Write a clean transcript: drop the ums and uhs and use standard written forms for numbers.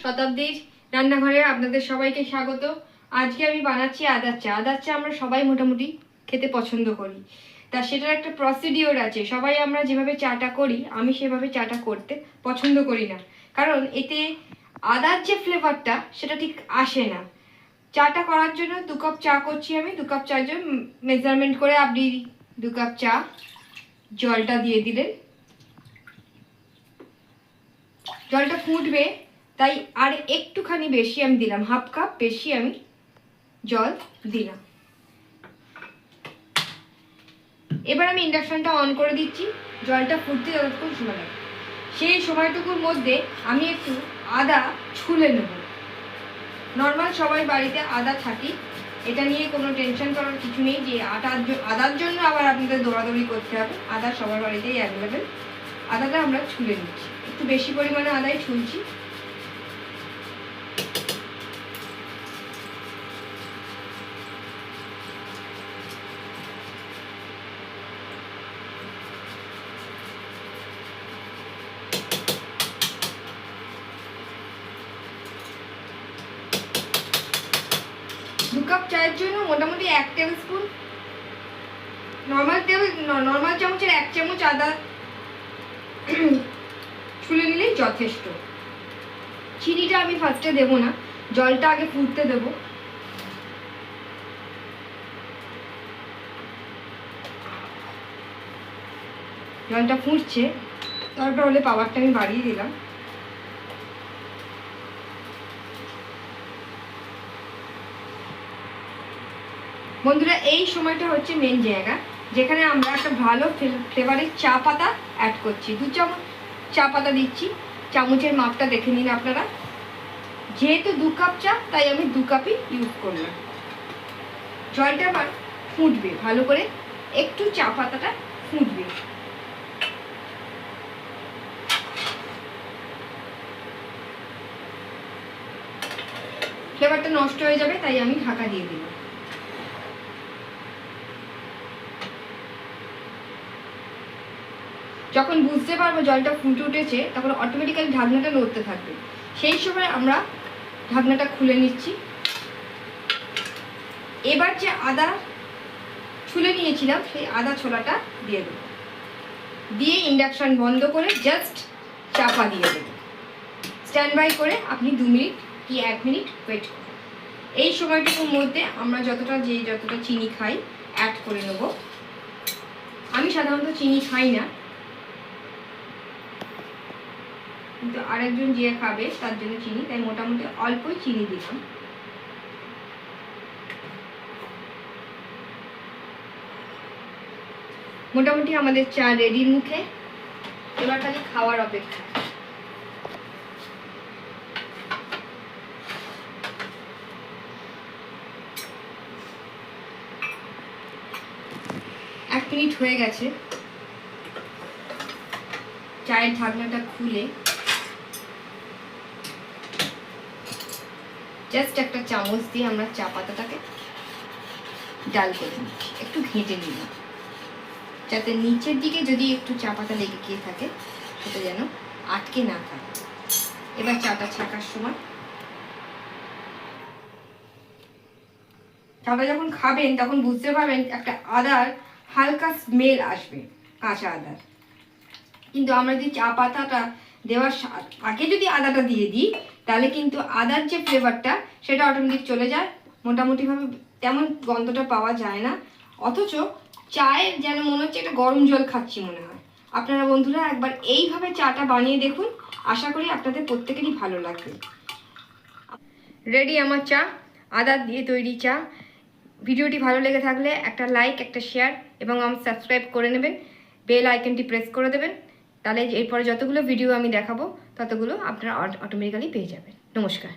শতাব্দীর রান্নাঘরে আপনাদের সবাইকে স্বাগত। আজকে আমি বানাচ্ছি আদার চা। আদার চা আমরা সবাই মোটামুটি খেতে পছন্দ করি, তা সেটার একটা প্রসিডিওর আছে। সবাই আমরা যেভাবে চাটা করি, আমি সেভাবে চাটা করতে পছন্দ করি না, কারণ এতে আদার যে ফ্লেভারটা সেটা ঠিক আসে না। চাটা করার জন্য 2 কাপ চা করছি আমি। 2 কাপ চার জন্য মেজারমেন্ট করে আপনি 2 কাপ চা জলটা দিয়ে দিলেন। জলটা ফুটবে, তাই আর একটুখানি বেশি আমি দিলাম, হাফ কাপ বেশি আমি জল দিলাম। এবার আমি ইন্ডাকশনটা অন করে দিচ্ছি। জলটা ফুটতে যতক্ষণ সময় লাগে, সেই সময়টুকুর মধ্যে আমি একটু আদা ছুলে নেব। নর্মাল সবাই বাড়িতে আদা থাকি, এটা নিয়ে কোনো টেনশন করার কিছু নেই যে আদার জন্য আবার আপনাদের দৌড়াদৌড়ি করতে হবে। আদা সবার বাড়িতেই অ্যাভেলেবেল। আদাটা আমরা ছুলে নিচ্ছি, একটু বেশি পরিমাণে আদাই ছুলছি। দু কাপ চায়ের জন্য মোটামুটি 1 টেবিল স্পুন, নর্মাল চামচের 1 চামচ আদা ছুলে নিলেই যথেষ্ট। চিনিটা আমি ফার্স্টে দেবো না, জলটা আগে ফুটতে দেব। জলটা ফুটছে, তারপর হলে পাওয়ারটা আমি বাড়িয়ে দিলাম। বন্ধুরা, এই সময়টা হচ্ছে মেন জায়গা যেখানে আমরা একটা ভালো ফ্লেভারের চা পাতা অ্যাড করছি। 2 চামচ চা পাতা দিচ্ছি। চামচের মাপটা দেখে নিন আপনারা। যেহেতু 2 কাপ চা, তাই আমি 2 কাপই ইউজ করলাম। জলটা আবার ফুটবে ভালো করে, একটু চা পাতাটা ফুটবে। ফ্লেভারটা নষ্ট হয়ে যাবে, তাই আমি ঢাকা দিয়ে দিলাম। যখন বুঝতে পারবো জলটা ফুটে উঠেছে, তখন অটোমেটিক্যালি ঢাকনাটা নড়তে থাকবে। সেই সময় আমরা ঢাকনাটা খুলে নিচ্ছি। এবার যে আদা ছুলে নিয়েছিলাম, সেই আদা ছোলাটা দিয়ে দেবো। দিয়ে ইন্ডাকশন বন্ধ করে জাস্ট চাপা দিয়ে দেবো। স্ট্যান্ড বাই করে আপনি 2 মিনিট কি 1 মিনিট ওয়েট করুন। এই সময়টুকুর মধ্যে আমরা যতটা চিনি খাই অ্যাড করে নেব। আমি সাধারণত চিনি খাই না, কিন্তু আরেকজন যে খাবে তার জন্য চিনি, তাই মোটামুটি অল্পই চিনি দিলাম। মোটামুটি আমাদের চা রেডির মুখে। এবার খালি খাওয়ার অপেক্ষা। এক মিনিট হয়ে গেছে। চায়ের ঢাকনাটা খুলে জাস্ট একটা চামচ দিয়ে আমরা চা পাতাটাকে ডাল করে নিচ্ছি, একটু ঘেঁটে নিলাম, যাতে নিচের দিকে যদি একটু চা পাতা লেগে গিয়ে থাকে সেটা যেন আটকে না থাকে। এবার চাটা ছাকার সময়, চাটা যখন খাবেন তখন বুঝতে পারবেন একটা আদার হালকা স্মেল আসবে, কাঁচা আদার। কিন্তু আমরা যদি চা পাতাটা দেওয়ার আগে যদি আদাটা দিয়ে দিই, তাহলে কিন্তু আদার যে ফ্লেভারটা সেটা অটোমেটিক চলে যায়। মোটামুটিভাবে তেমন গন্ধটা পাওয়া যায় না, অথচ চায়ের যেন মনে হচ্ছে একটা গরম জল খাচ্ছি মনে হয়। আপনারা বন্ধুরা একবার এইভাবে চাটা বানিয়ে দেখুন, আশা করি আপনাদের প্রত্যেকেরই ভালো লাগবে। রেডি আমার চা, আদা দিয়ে তৈরি চা। ভিডিওটি ভালো লেগে থাকলে একটা লাইক, একটা শেয়ার এবং আমার সাবস্ক্রাইব করে নেবেন। বেল আইকনটি প্রেস করে দেবেন, তাহলে এরপরে যতগুলো ভিডিও আমি দেখাবো ততগুলো আপনারা অটোমেটিক্যালি পেয়ে যাবেন। নমস্কার।